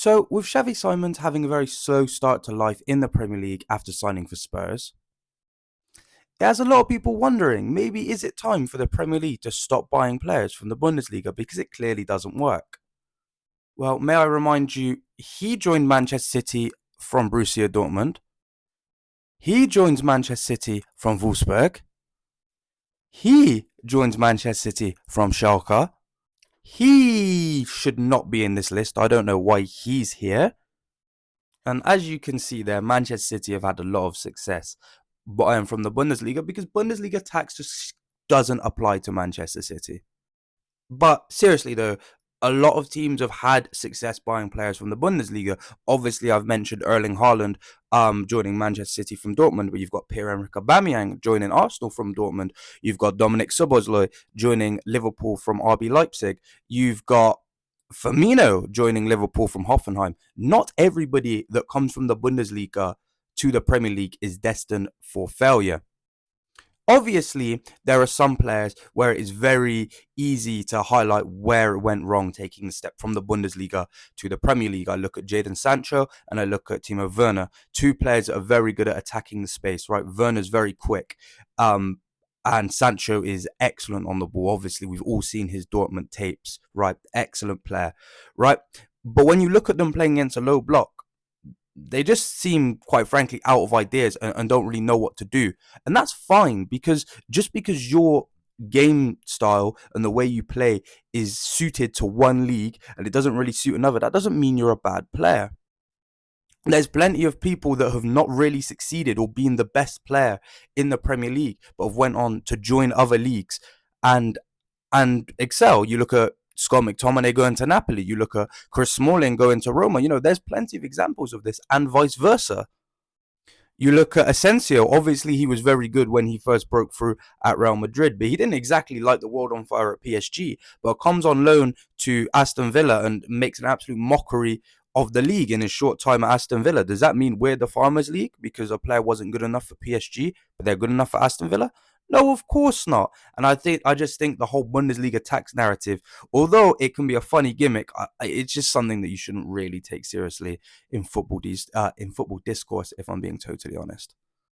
So, with Xavi Simons having a very slow start to life in the Premier League after signing for Spurs, it has a lot of people wondering, maybe is it time for the Premier League to stop buying players from the Bundesliga because it clearly doesn't work? Well, may I remind you, he joined Manchester City from Borussia Dortmund. He joins Manchester City from Wolfsburg. He joins Manchester City from Schalke. He should not be in this list. I don't know why he's here. And as you can see there, Manchester City have had a lot of success buying from the Bundesliga because Bundesliga tax just doesn't apply to Manchester City. But seriously though, a lot of teams have had success buying players from the Bundesliga. Obviously, I've mentioned Erling Haaland joining Manchester City from Dortmund, but you've got Pierre-Emerick Aubameyang joining Arsenal from Dortmund. You've got Dominic Szoboszlai joining Liverpool from RB Leipzig. You've got Firmino joining Liverpool from Hoffenheim. Not everybody that comes from the Bundesliga to the Premier League is destined for failure. Obviously, there are some players where it is very easy to highlight where it went wrong taking a step from the Bundesliga to the Premier League. I look at Jadon Sancho and I look at Timo Werner, two players that are very good at attacking the space, right? Werner's very quick, and Sancho is excellent on the ball. Obviously, we've all seen his Dortmund tapes, right? Excellent player, right? But when you look at them playing against a low block, they just seem, quite frankly, out of ideas and don't really know what to do. And that's fine because just because your game style and the way you play is suited to one league and it doesn't really suit another, that doesn't mean you're a bad player. There's plenty of people that have not really succeeded or been the best player in the Premier League, but have went on to join other leagues and excel. You look at Scott McTominay going to Napoli. You look at Chris Smalling going to Roma. There's plenty of examples of this, and vice versa. You look at Asensio. Obviously, he was very good when he first broke through at Real Madrid, but he didn't exactly light the world on fire at PSG. But comes on loan to Aston Villa and makes an absolute mockery of the league in his short time at Aston Villa. Does that mean we're the Farmers League because a player wasn't good enough for PSG, but they're good enough for Aston Villa? No, of course not. And I just think the whole Bundesliga tax narrative, although it can be a funny gimmick, it's just something that you shouldn't really take seriously in football discourse, if I'm being totally honest.